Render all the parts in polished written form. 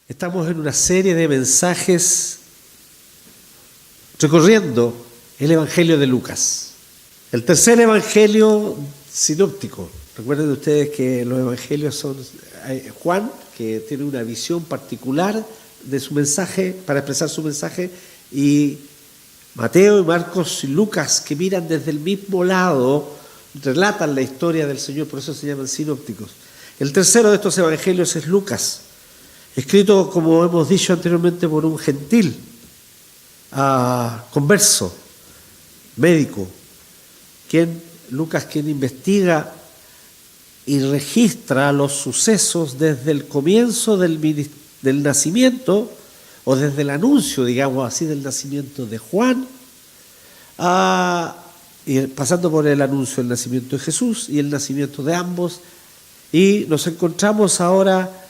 Estamos en una serie de mensajes recorriendo el Evangelio de Lucas, el tercer Evangelio sinóptico. Recuerden ustedes que los Evangelios son Juan, que tiene una visión particular de su mensaje, para expresar su mensaje, y Mateo y Marcos y Lucas, que miran desde el mismo lado, relatan la historia del Señor, por eso se llaman sinópticos. El tercero de estos Evangelios es Lucas, escrito, como hemos dicho anteriormente, por un gentil, converso, médico, Lucas, quien investiga y registra los sucesos desde el comienzo del nacimiento, o desde el anuncio, digamos así, del nacimiento de Juan, y pasando por el anuncio del nacimiento de Jesús y el nacimiento de ambos, y nos encontramos ahora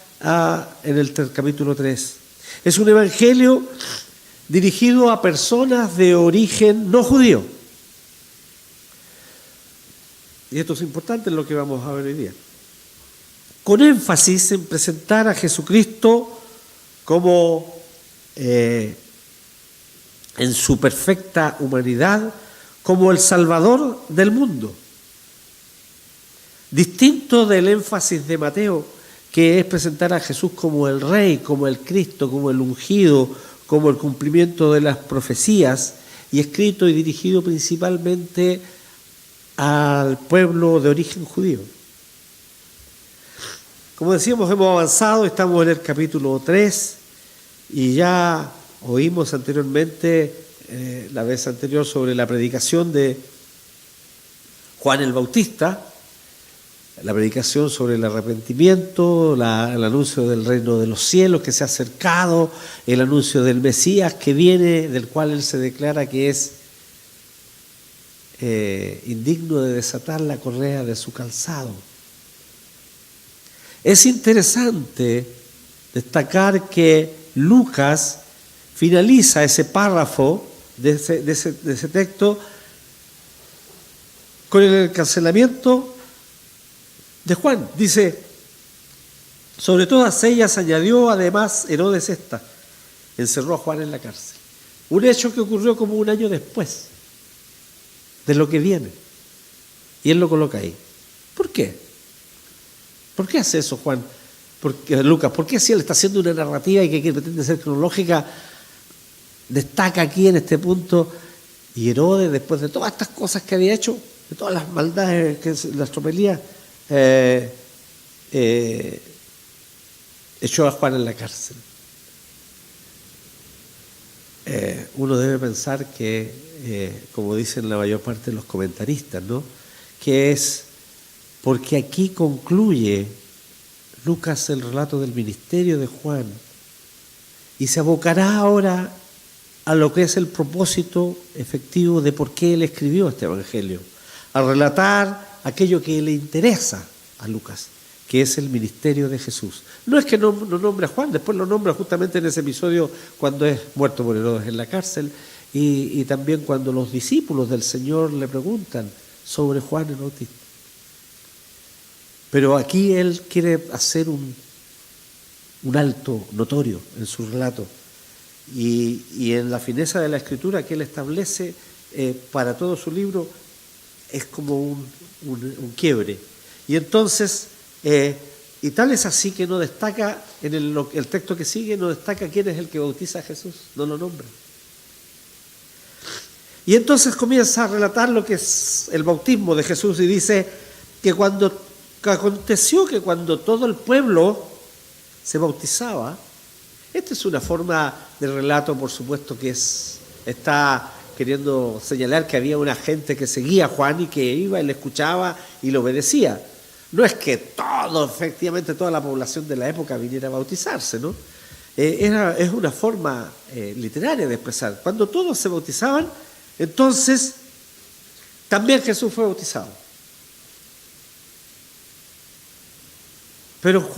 en el capítulo 3. Es un evangelio dirigido a personas de origen no judío. Y esto es importante en lo que vamos a ver hoy día. Con énfasis en presentar a Jesucristo como, en su perfecta humanidad, como el Salvador del mundo. Distinto del énfasis de Mateo, que es presentar a Jesús como el Rey, como el Cristo, como el ungido, como el cumplimiento de las profecías, y escrito y dirigido principalmente al pueblo de origen judío. Como decíamos, hemos avanzado, estamos en el capítulo 3, y ya oímos anteriormente, la vez anterior, sobre la predicación de Juan el Bautista, la predicación sobre el arrepentimiento, el anuncio del reino de los cielos que se ha acercado, el anuncio del Mesías que viene, del cual él se declara que es indigno de desatar la correa de su calzado. Es interesante destacar que Lucas finaliza ese párrafo de ese texto con el encarcelamiento de Juan. Dice: sobre todas ellas añadió además Herodes esta, encerró a Juan en la cárcel. Un hecho que ocurrió como un año después de lo que viene. Y él lo coloca ahí. ¿Por qué? ¿Por qué hace eso Juan? Lucas, ¿por qué si él está haciendo una narrativa y que pretende ser cronológica, destaca aquí en este punto, y Herodes, después de todas estas cosas que había hecho, de todas las maldades, las tropelías, echó a Juan en la cárcel? Uno debe pensar que, como dicen la mayor parte de los comentaristas, ¿no?, que es porque aquí concluye Lucas el relato del ministerio de Juan y se abocará ahora a lo que es el propósito efectivo de por qué él escribió este evangelio, a relatar aquello que le interesa a Lucas, que es el ministerio de Jesús. No es que no nombre a Juan, después lo nombra justamente en ese episodio cuando es muerto por Herodes en la cárcel, y también cuando los discípulos del Señor le preguntan sobre Juan el Bautista. Pero aquí él quiere hacer un alto notorio en su relato, y en la fineza de la escritura que él establece para todo su libro es como un quiebre. Y entonces, y tal es así que no destaca, en el texto que sigue, no destaca quién es el que bautiza a Jesús, no lo nombra. Y entonces comienza a relatar lo que es el bautismo de Jesús, y dice que aconteció que cuando todo el pueblo se bautizaba, esta es una forma de relato, por supuesto, que está queriendo señalar que había una gente que seguía a Juan y que iba y le escuchaba y le obedecía. No es que efectivamente toda la población de la época viniera a bautizarse, ¿no? Es una forma literaria de expresar. Cuando todos se bautizaban, entonces también Jesús fue bautizado. Pero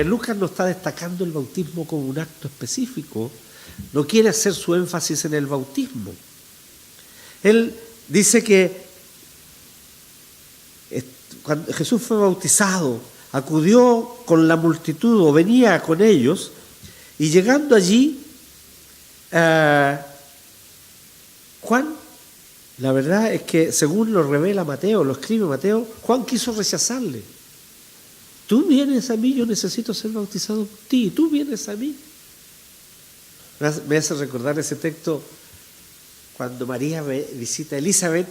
Lucas no está destacando el bautismo como un acto específico, no quiere hacer su énfasis en el bautismo. Él dice que cuando Jesús fue bautizado, acudió con la multitud o venía con ellos, Y llegando allí, Juan, la verdad es que según lo revela Mateo, lo escribe Mateo, Juan quiso rechazarle. Tú vienes a mí, yo necesito ser bautizado por ti, tú vienes a mí. Me hace recordar ese texto cuando María visita a Elizabeth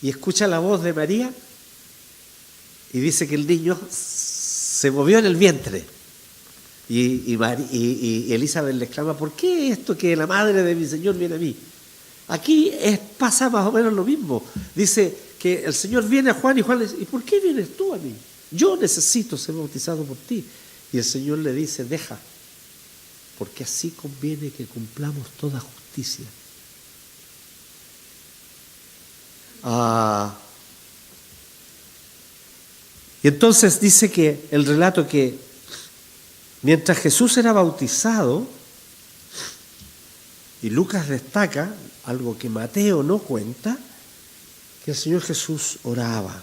y escucha la voz de María y dice que el niño se movió en el vientre. Y Elizabeth le exclama, ¿por qué esto que la madre de mi Señor viene a mí? Aquí pasa más o menos lo mismo. Dice que el Señor viene a Juan y Juan le dice, ¿y por qué vienes tú a mí? Yo necesito ser bautizado por ti. Y el Señor le dice, deja, porque así conviene que cumplamos toda justicia. Y entonces dice que el relato que mientras Jesús era bautizado, y Lucas destaca, algo que Mateo no cuenta, que el Señor Jesús oraba.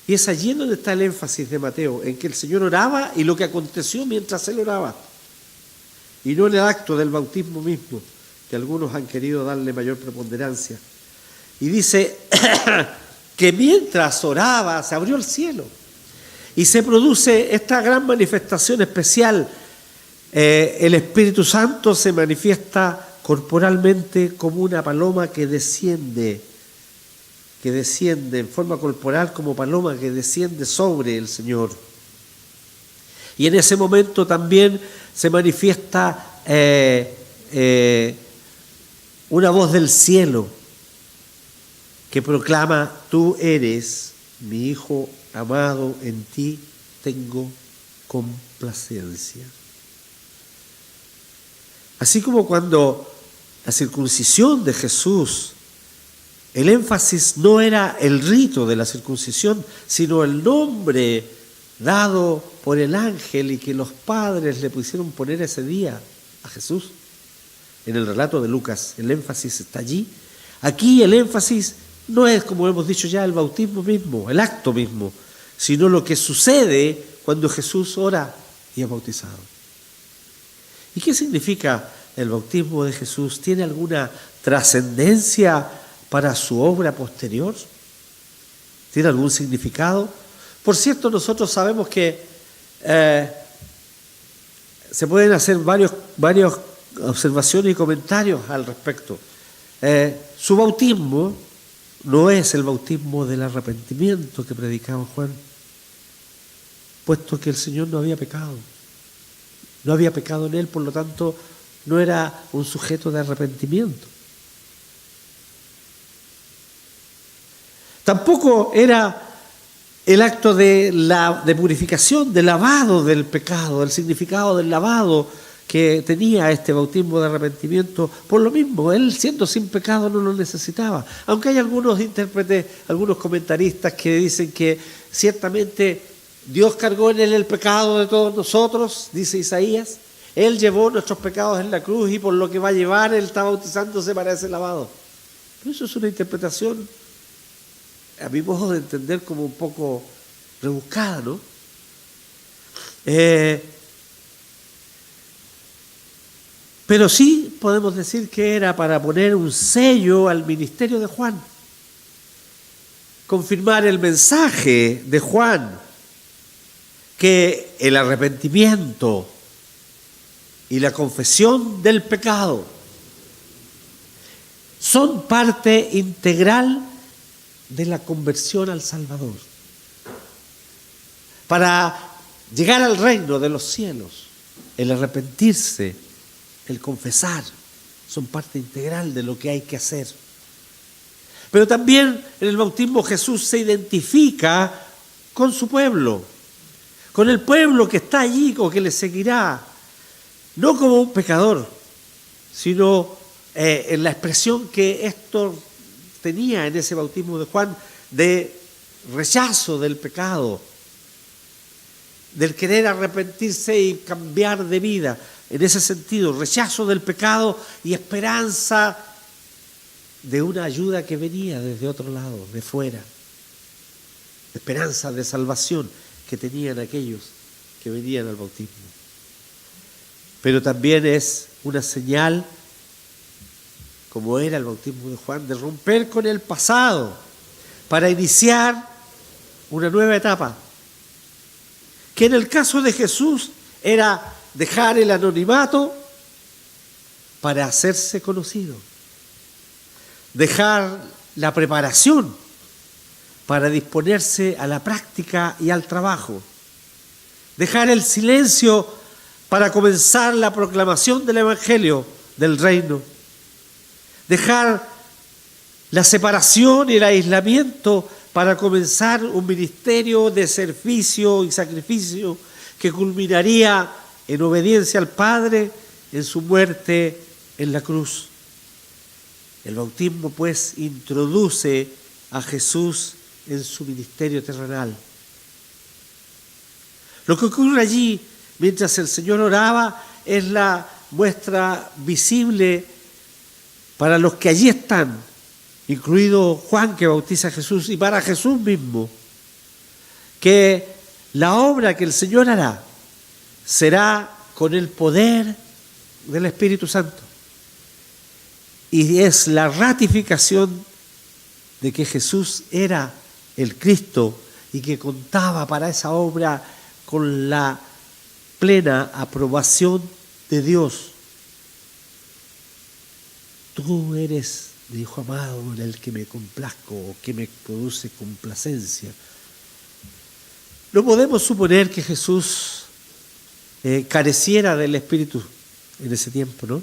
Y es allí donde está el énfasis de Mateo, en que el Señor oraba y lo que aconteció mientras Él oraba. Y no en el acto del bautismo mismo, que algunos han querido darle mayor preponderancia. Y dice que mientras oraba se abrió el cielo y se produce esta gran manifestación especial. El Espíritu Santo se manifiesta corporalmente como una paloma que desciende en forma corporal como paloma que desciende sobre el Señor. Y en ese momento también se manifiesta una voz del cielo que proclama, tú eres mi Hijo amado, en ti tengo complacencia. Así como cuando la circuncisión de Jesús, el énfasis no era el rito de la circuncisión, sino el nombre dado por el ángel y que los padres le pusieron poner ese día a Jesús. En el relato de Lucas, el énfasis está allí. Aquí el énfasis no es, como hemos dicho ya, el bautismo mismo, el acto mismo, sino lo que sucede cuando Jesús ora y es bautizado. ¿Y qué significa el bautismo de Jesús? ¿Tiene alguna trascendencia para su obra posterior? ¿Tiene algún significado? Por cierto, nosotros sabemos que se pueden hacer varias observaciones y comentarios al respecto. Su bautismo no es el bautismo del arrepentimiento que predicaba Juan, puesto que el Señor no había pecado. No había pecado en él, por lo tanto, no era un sujeto de arrepentimiento. Tampoco era el acto de purificación, de lavado del pecado, el significado del lavado que tenía este bautismo de arrepentimiento. Por lo mismo, él siendo sin pecado no lo necesitaba. Aunque hay algunos intérpretes, algunos comentaristas que dicen que ciertamente Dios cargó en él el pecado de todos nosotros, dice Isaías. Él llevó nuestros pecados en la cruz y por lo que va a llevar, él está bautizándose para ese lavado. Pero eso es una interpretación, a mi modo de entender, como un poco rebuscada, ¿no? Pero sí podemos decir que era para poner un sello al ministerio de Juan, confirmar el mensaje de Juan, que el arrepentimiento y la confesión del pecado son parte integral de la conversión al Salvador. Para llegar al reino de los cielos, el arrepentirse, el confesar, son parte integral de lo que hay que hacer. Pero también en el bautismo Jesús se identifica con su pueblo, con el pueblo que está allí o que le seguirá, no como un pecador, sino en la expresión que esto tenía en ese bautismo de Juan, de rechazo del pecado, del querer arrepentirse y cambiar de vida. En ese sentido, rechazo del pecado y esperanza de una ayuda que venía desde otro lado, de fuera. Esperanza de salvación que tenían aquellos que venían al bautismo. pero también es una señal, como era el bautismo de Juan, de romper con el pasado para iniciar una nueva etapa, que en el caso de Jesús era dejar el anonimato para hacerse conocido, dejar la preparación para disponerse a la práctica y al trabajo, dejar el silencio para comenzar la proclamación del Evangelio del Reino, dejar la separación y el aislamiento para comenzar un ministerio de servicio y sacrificio que culminaría en obediencia al Padre en su muerte en la cruz. El bautismo, pues, introduce a Jesús en su ministerio terrenal. Lo que ocurre allí mientras el Señor oraba es la muestra visible para los que allí están, incluido Juan que bautiza a Jesús, y para Jesús mismo, que la obra que el Señor hará será con el poder del Espíritu Santo. Y es la ratificación de que Jesús era el Cristo y que contaba para esa obra con la plena aprobación de Dios. Tú eres mi Hijo amado en el que me complazco o que me produce complacencia. No podemos suponer que Jesús careciera del Espíritu en ese tiempo, ¿no?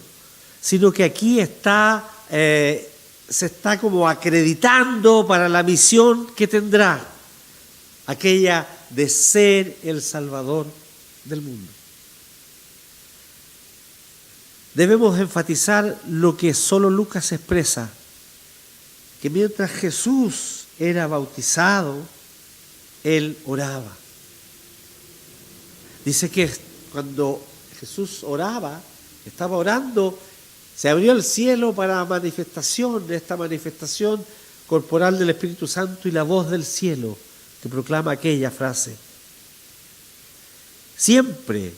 Sino que aquí se está como acreditando para la misión que tendrá, aquella de ser el Salvador del mundo. Debemos enfatizar lo que solo Lucas expresa, que mientras Jesús era bautizado, Él oraba. Dice que cuando Jesús oraba, estaba orando, se abrió el cielo para esta manifestación corporal del Espíritu Santo y la voz del cielo que proclama aquella frase. Siempre,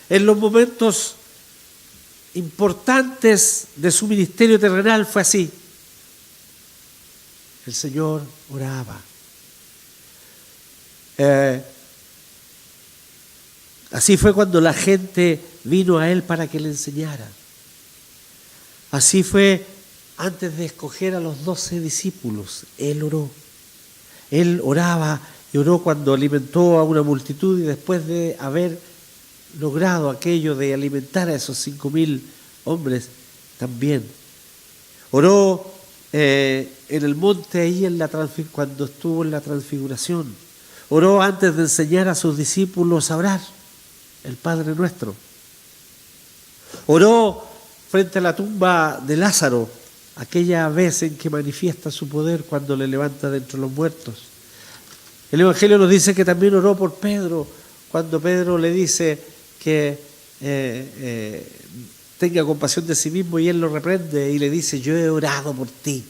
en los momentos importantes de su ministerio terrenal fue así. El Señor oraba. Así fue cuando la gente vino a Él para que le enseñara. Así fue antes de escoger a los 12 discípulos. Él oró. Él oraba y oró cuando alimentó a una multitud y después de haber logrado aquello de alimentar a esos 5.000 hombres también. Oró en el monte ahí cuando estuvo en la transfiguración. Oró antes de enseñar a sus discípulos a orar, el Padre Nuestro. Oró frente a la tumba de Lázaro, aquella vez en que manifiesta su poder cuando le levanta de entre los muertos. El Evangelio nos dice que también oró por Pedro, cuando Pedro le dice que tenga compasión de sí mismo y él lo reprende y le dice: yo he orado por ti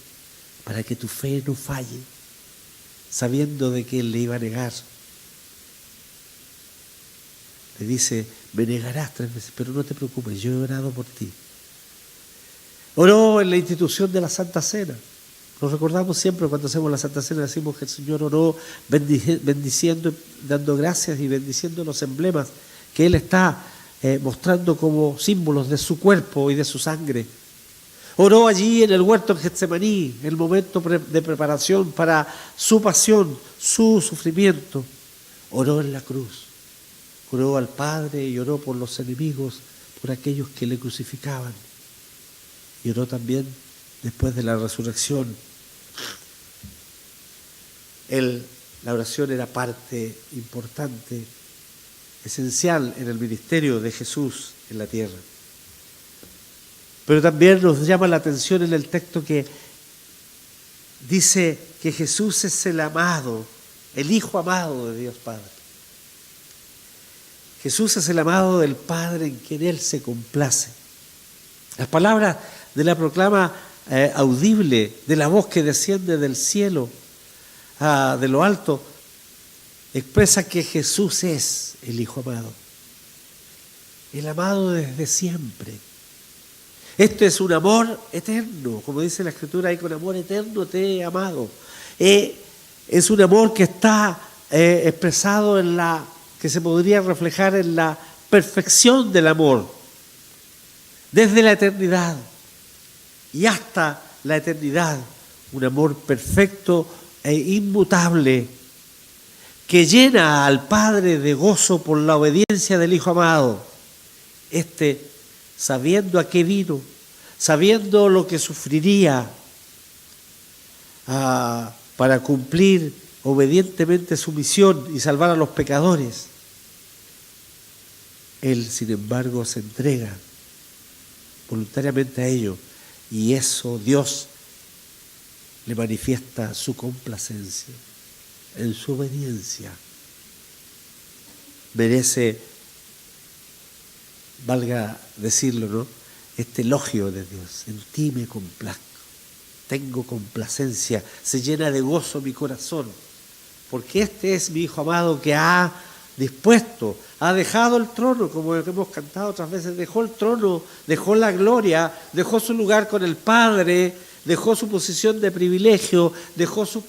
para que tu fe no falle, sabiendo de que él le iba a negar. Le dice: me negarás 3 veces, pero no te preocupes, yo he orado por ti. Oró en la institución de la Santa Cena. Nos recordamos siempre cuando hacemos la Santa Cena, decimos que el Señor oró bendiciendo, dando gracias y bendiciendo los emblemas que Él está mostrando como símbolos de su cuerpo y de su sangre. Oró allí en el huerto en Getsemaní, el momento de preparación para su pasión, su sufrimiento. Oró en la cruz, oró al Padre y oró por los enemigos, por aquellos que le crucificaban. Y oró también después de la resurrección. La oración era parte importante, esencial en el ministerio de Jesús en la tierra. Pero también nos llama la atención en el texto que dice que Jesús es el amado, el Hijo amado de Dios Padre. Jesús es el amado del Padre en quien Él se complace. Las palabras de la proclama audible, de la voz que desciende del cielo, de lo alto, expresa que Jesús es el Hijo amado. el amado desde siempre. Esto es un amor eterno, como dice la Escritura, y con amor eterno te he amado. Es un amor que está expresado que se podría reflejar en la perfección del amor, desde la eternidad y hasta la eternidad, un amor perfecto e inmutable que llena al Padre de gozo por la obediencia del Hijo amado. Sabiendo a qué vino, sabiendo lo que sufriría para cumplir obedientemente su misión y salvar a los pecadores, Él, sin embargo, se entrega voluntariamente a ello, y eso Dios le manifiesta su complacencia en su obediencia. Merece, valga decirlo, ¿no?, este elogio de Dios: en ti me complazco, tengo complacencia, se llena de gozo mi corazón, porque este es mi Hijo amado que ha dispuesto, ha dejado el trono, como hemos cantado otras veces, dejó el trono, dejó la gloria, dejó su lugar con el Padre, dejó su posición de privilegio, dejó su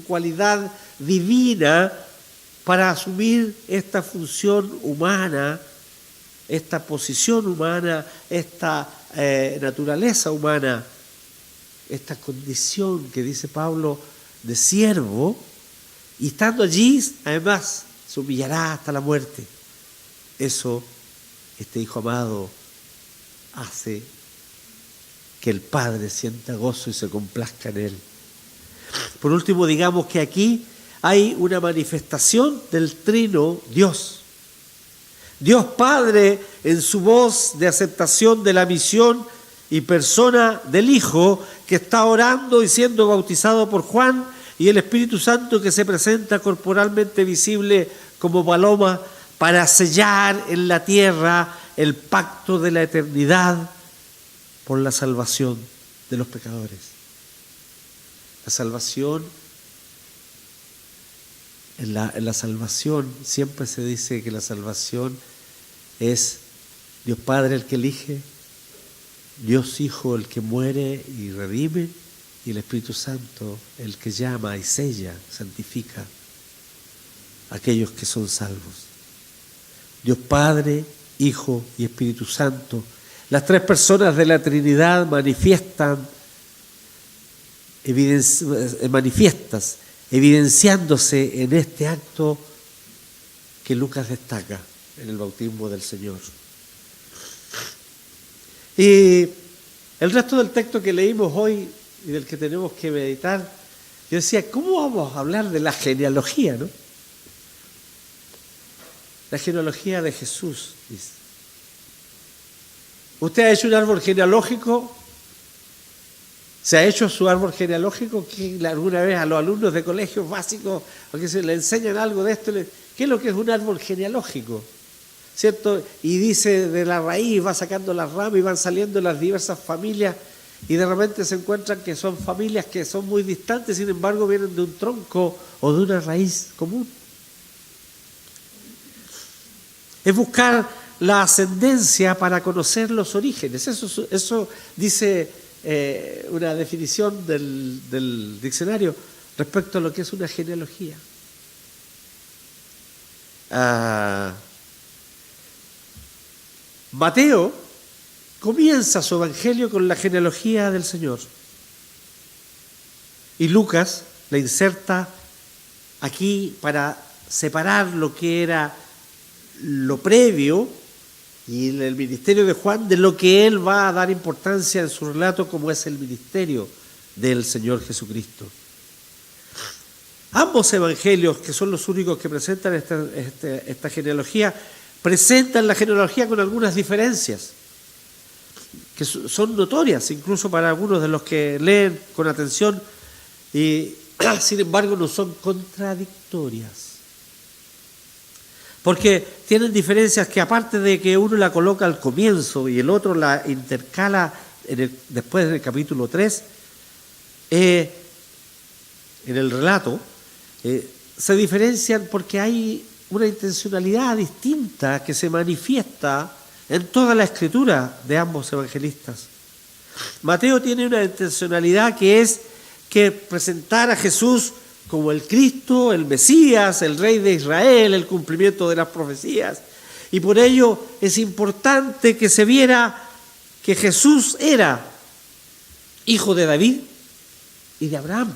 cualidad divina para asumir esta función humana, esta posición humana, esta naturaleza humana, esta condición que dice Pablo de siervo, y estando allí, además, se humillará hasta la muerte. Eso, este Hijo amado, hace que el Padre sienta gozo y se complazca en Él. Por último, digamos que aquí hay una manifestación del trino Dios. Dios Padre, en su voz de aceptación de la misión y persona del Hijo, que está orando y siendo bautizado por Juan, y el Espíritu Santo que se presenta corporalmente visible como paloma para sellar en la tierra el pacto de la eternidad por la salvación de los pecadores. La salvación, en la salvación siempre se dice que la salvación es Dios Padre el que elige, Dios Hijo el que muere y redime, y el Espíritu Santo el que llama y sella, santifica a aquellos que son salvos. Dios Padre, Hijo y Espíritu Santo, las tres personas de la Trinidad evidenciándose en este acto que Lucas destaca en el bautismo del Señor. Y el resto del texto que leímos hoy y del que tenemos que meditar, yo decía, ¿cómo vamos a hablar de la genealogía, no? La genealogía de Jesús, dice. ¿Usted ha hecho un árbol genealógico? ¿Se ha hecho su árbol genealógico? ¿Que alguna vez a los alumnos de colegios básicos, porque se le enseñan algo de esto, qué es lo que es un árbol genealógico? ¿Cierto? Y dice, de la raíz va sacando las ramas y van saliendo las diversas familias, y de repente se encuentran que son familias que son muy distantes, sin embargo vienen de un tronco o de una raíz común. Es buscar la ascendencia para conocer los orígenes. Eso dice una definición del diccionario respecto a lo que es una genealogía. Mateo comienza su evangelio con la genealogía del Señor, y Lucas la inserta aquí para separar lo que era lo previo y el ministerio de Juan de lo que él va a dar importancia en su relato, como es el ministerio del Señor Jesucristo. Ambos evangelios, que son los únicos que presentan esta genealogía, presentan la genealogía con algunas diferencias que son notorias, incluso para algunos de los que leen con atención, y sin embargo no son contradictorias. Porque tienen diferencias que, aparte de que uno la coloca al comienzo y el otro la intercala después del capítulo 3, en el relato, se diferencian porque hay una intencionalidad distinta que se manifiesta en toda la escritura de ambos evangelistas. Mateo tiene una intencionalidad que es que presentar a Jesús como el Cristo, el Mesías, el Rey de Israel, el cumplimiento de las profecías. Y por ello es importante que se viera que Jesús era hijo de David y de Abraham.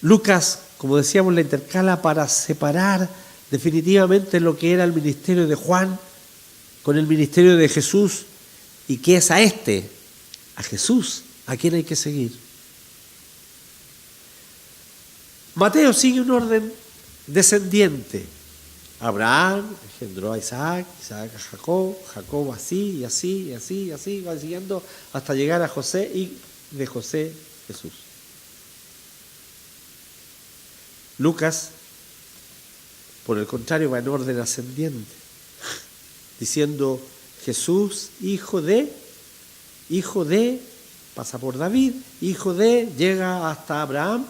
Lucas, como decíamos, la intercala para separar definitivamente lo que era el ministerio de Juan con el ministerio de Jesús, y que es a Jesús, a quien hay que seguir. Mateo sigue un orden descendiente. Abraham engendró a Isaac, Isaac a Jacob, Jacob así y así y así y así, va siguiendo hasta llegar a José, y de José Jesús. Lucas, por el contrario, va en orden ascendiente, diciendo Jesús, hijo de, pasa por David, hijo de, llega hasta Abraham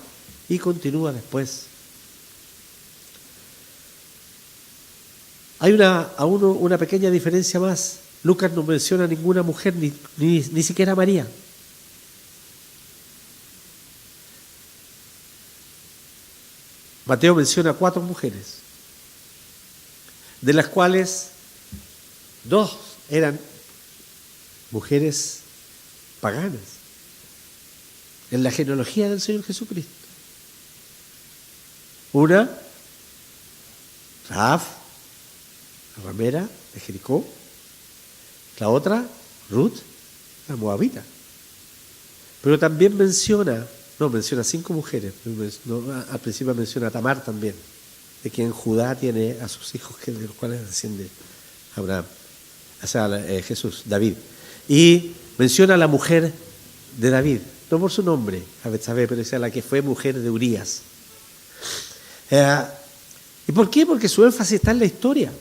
y continúa después. Hay una pequeña diferencia más. Lucas no menciona a ninguna mujer, ni siquiera a María. Mateo menciona 4 mujeres, de las cuales 2 eran mujeres paganas en la genealogía del Señor Jesucristo. Una, Rahab, la ramera de Jericó. La otra, Ruth, la moabita. Pero también menciona 5 mujeres. Al principio menciona a Tamar también, de quien Judá tiene a sus hijos, de los cuales desciende Abraham, o sea, Jesús, David. Y menciona a la mujer de David, no por su nombre, a Betsabé, pero es la que fue mujer de Urías. ¿Y por qué? Porque su énfasis está en la historia.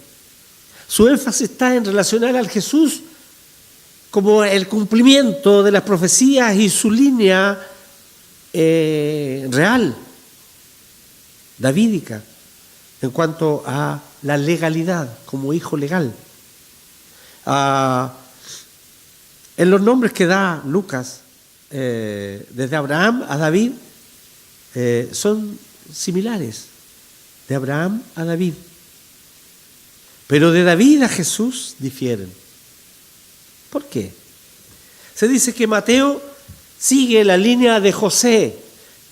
Su énfasis está en relacionar al Jesús como el cumplimiento de las profecías y su línea real, davídica, en cuanto a la legalidad, como hijo legal. En los nombres que da Lucas, desde Abraham a David, son similares, de Abraham a David. Pero de David a Jesús difieren. ¿Por qué? Se dice que Mateo sigue la línea de José,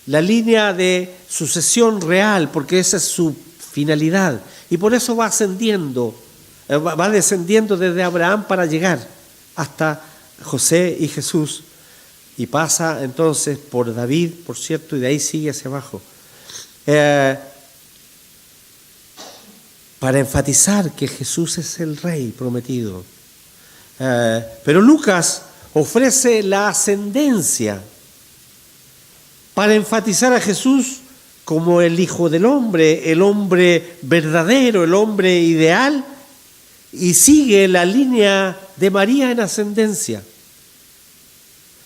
la línea de sucesión real, porque esa es su finalidad. Y por eso va ascendiendo, va descendiendo desde Abraham para llegar hasta José y Jesús. Y pasa entonces por David, por cierto, y de ahí sigue hacia abajo. Para enfatizar que Jesús es el Rey prometido. Pero Lucas ofrece la ascendencia para enfatizar a Jesús como el Hijo del Hombre, el hombre verdadero, el hombre ideal, y sigue la línea de María en ascendencia,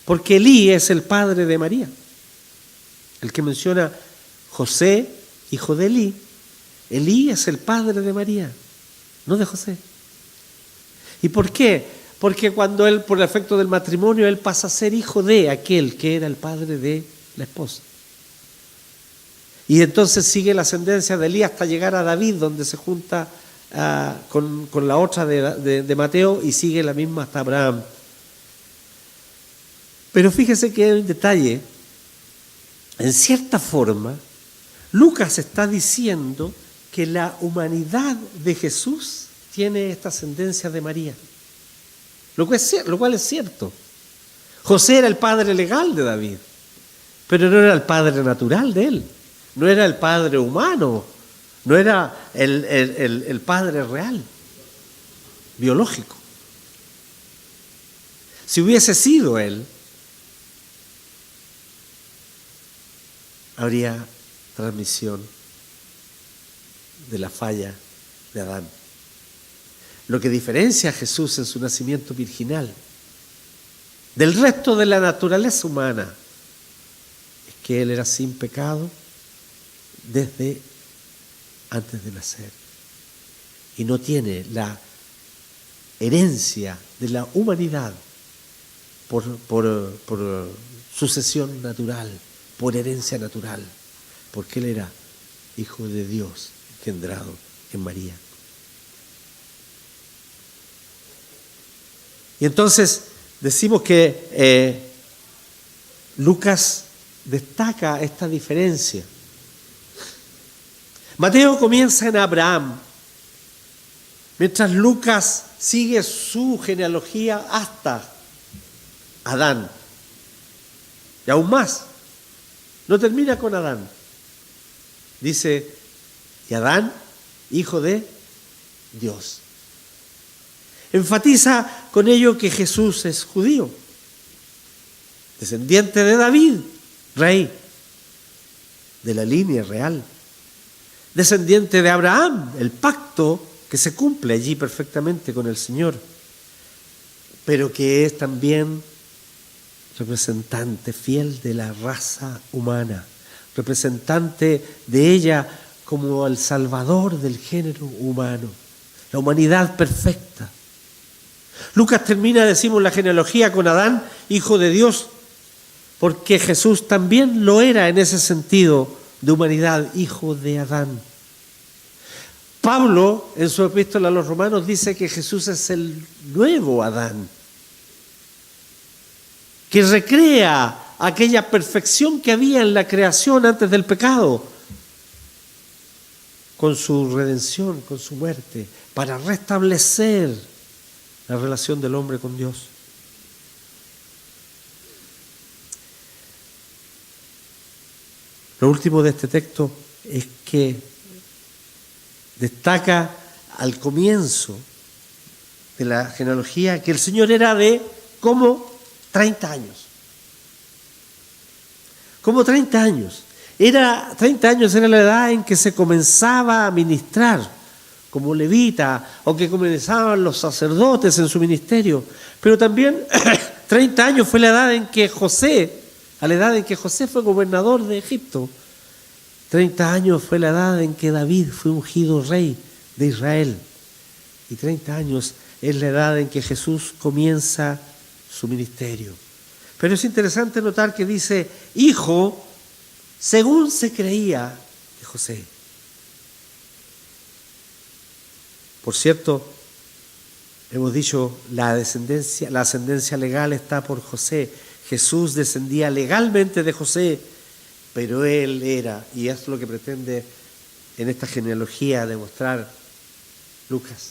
porque Elí es el padre de María. El que menciona José, hijo de Elí, Elí es el padre de María, no de José. ¿Y por qué? Porque cuando él, por el efecto del matrimonio, él pasa a ser hijo de aquel que era el padre de la esposa. Y entonces sigue la ascendencia de Elí hasta llegar a David, donde se junta con la otra de Mateo, y sigue la misma hasta Abraham. Pero fíjese que hay un detalle. En cierta forma, Lucas está diciendo que la humanidad de Jesús tiene esta ascendencia de María. Lo cual es cierto. José era el padre legal de David, pero no era el padre natural de él. No era el padre humano, no era el padre real, biológico. Si hubiese sido él, habría transmisión de la falla de Adán. Lo que diferencia a Jesús en su nacimiento virginal del resto de la naturaleza humana es que Él era sin pecado desde antes de nacer. y no tiene la herencia de la humanidad por sucesión natural, por herencia natural, porque él era hijo de Dios, engendrado en María. Y entonces decimos que Lucas destaca esta diferencia. Mateo comienza en Abraham, mientras Lucas sigue su genealogía hasta Adán. Y aún más, no termina con Adán. Dice, y Adán, hijo de Dios. Enfatiza con ello que Jesús es judío, descendiente de David, rey, de la línea real, descendiente de Abraham, el pacto que se cumple allí perfectamente con el Señor, pero que es también representante fiel de la raza humana, representante de ella como el salvador del género humano, la humanidad perfecta. Lucas termina, decimos, la genealogía con Adán, hijo de Dios, porque Jesús también lo era en ese sentido de humanidad, hijo de Adán. Pablo, en su epístola a los Romanos, dice que Jesús es el nuevo Adán, que recrea aquella perfección que había en la creación antes del pecado, con su redención, con su muerte, para restablecer la relación del hombre con Dios. Lo último de este texto es que destaca al comienzo de la genealogía que el Señor era de como 30 años. Como 30 años. 30 años era la edad en que se comenzaba a ministrar como levita, o que comenzaban los sacerdotes en su ministerio. Pero también 30 años fue la edad en que a la edad en que José fue gobernador de Egipto. 30 años fue la edad en que David fue ungido rey de Israel. Y 30 años es la edad en que Jesús comienza su ministerio. Pero es interesante notar que dice, hijo, según se creía de José. Por cierto, hemos dicho, la ascendencia legal está por José. Jesús descendía legalmente de José, pero él era, y es lo que pretende en esta genealogía demostrar Lucas,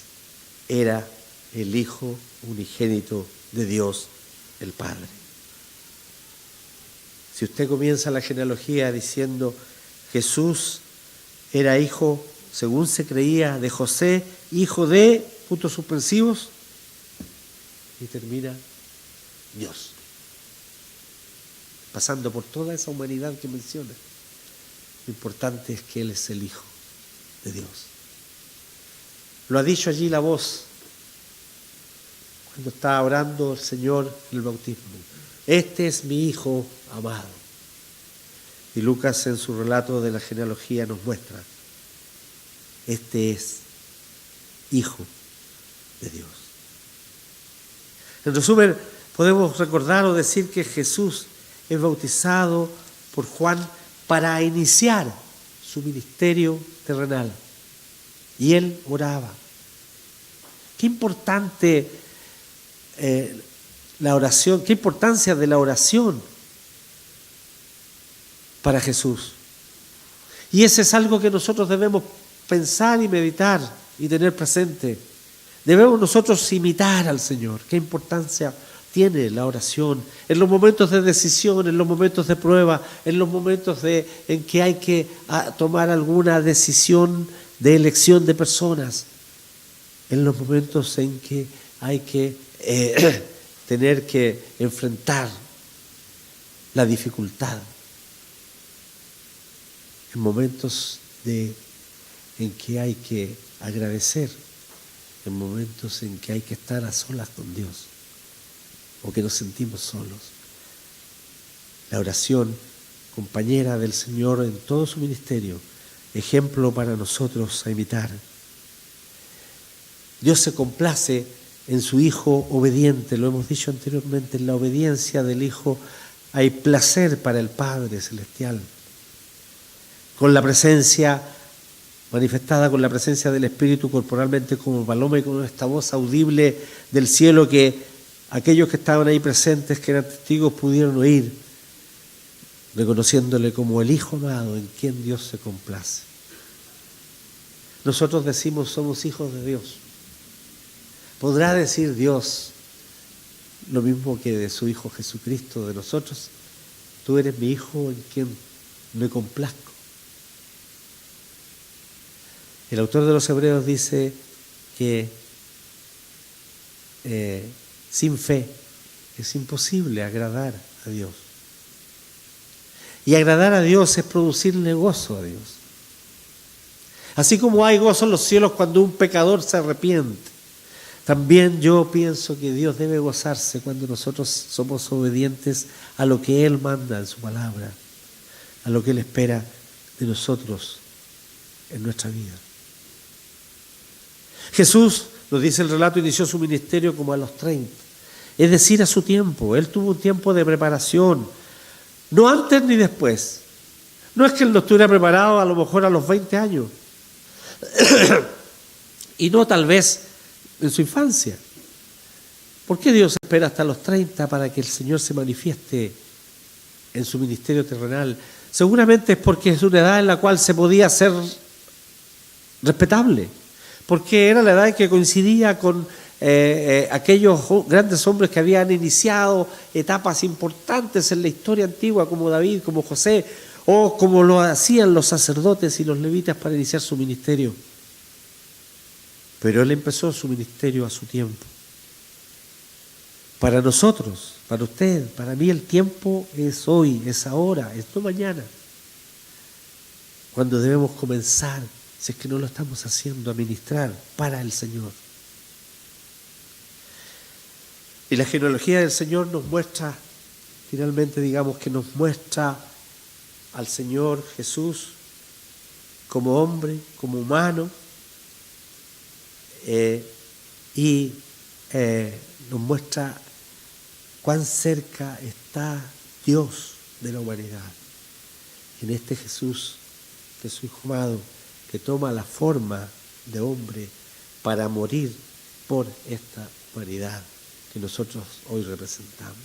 era el Hijo unigénito de Dios, el Padre. Si usted comienza la genealogía diciendo Jesús era hijo, según se creía, de José, hijo de, puntos suspensivos, y termina Dios, pasando por toda esa humanidad que menciona. Lo importante es que Él es el Hijo de Dios. Lo ha dicho allí la voz cuando está orando el Señor en el bautismo. Este es mi Hijo amado. Y Lucas en su relato de la genealogía nos muestra, este es Hijo de Dios. En resumen, podemos recordar o decir que Jesús es bautizado por Juan para iniciar su ministerio terrenal. Y él oraba. Qué importante la oración, qué importancia de la oración para Jesús. Y ese es algo que nosotros debemos pensar y meditar y tener presente. Debemos nosotros imitar al Señor. Qué importancia tiene la oración en los momentos de decisión, en los momentos de prueba, en los momentos en que hay que tomar alguna decisión de elección de personas, en los momentos en que hay que tener que enfrentar la dificultad, en momentos en que hay que agradecer, en momentos en que hay que estar a solas con Dios o que nos sentimos solos. La oración, compañera del Señor en todo su ministerio, ejemplo para nosotros a imitar. Dios se complace en su Hijo obediente, lo hemos dicho anteriormente, en la obediencia del Hijo hay placer para el Padre Celestial. Con la presencia manifestada, con la presencia del Espíritu corporalmente como paloma y con esta voz audible del cielo que aquellos que estaban ahí presentes, que eran testigos, pudieron oír, reconociéndole como el Hijo amado en quien Dios se complace. Nosotros decimos somos hijos de Dios. ¿Podrá decir Dios lo mismo que de su Hijo Jesucristo, de nosotros? Tú eres mi Hijo en quien me complazco. El autor de los Hebreos dice que sin fe es imposible agradar a Dios. Y agradar a Dios es producirle gozo a Dios. Así como hay gozo en los cielos cuando un pecador se arrepiente, también yo pienso que Dios debe gozarse cuando nosotros somos obedientes a lo que Él manda en su palabra, a lo que Él espera de nosotros en nuestra vida. Jesús, nos dice el relato, inició su ministerio como a los 30, es decir, a su tiempo. Él tuvo un tiempo de preparación, no antes ni después. No es que Él no estuviera preparado a lo mejor a los 20 años, y no tal vez en su infancia. ¿Por qué Dios espera hasta los 30 para que el Señor se manifieste en su ministerio terrenal? Seguramente es porque es una edad en la cual se podía ser respetable, porque era la edad en que coincidía con aquellos grandes hombres que habían iniciado etapas importantes en la historia antigua, como David, como José, o como lo hacían los sacerdotes y los levitas para iniciar su ministerio. Pero Él empezó su ministerio a su tiempo. Para nosotros, para usted, para mí el tiempo es hoy, es ahora, es no mañana. Cuando debemos comenzar, si es que no lo estamos haciendo, a ministrar para el Señor. Y la genealogía del Señor nos muestra, finalmente digamos que nos muestra al Señor Jesús como hombre, como humano, y nos muestra cuán cerca está Dios de la humanidad. En este Jesús, que es su Hijo amado, que toma la forma de hombre para morir por esta humanidad que nosotros hoy representamos.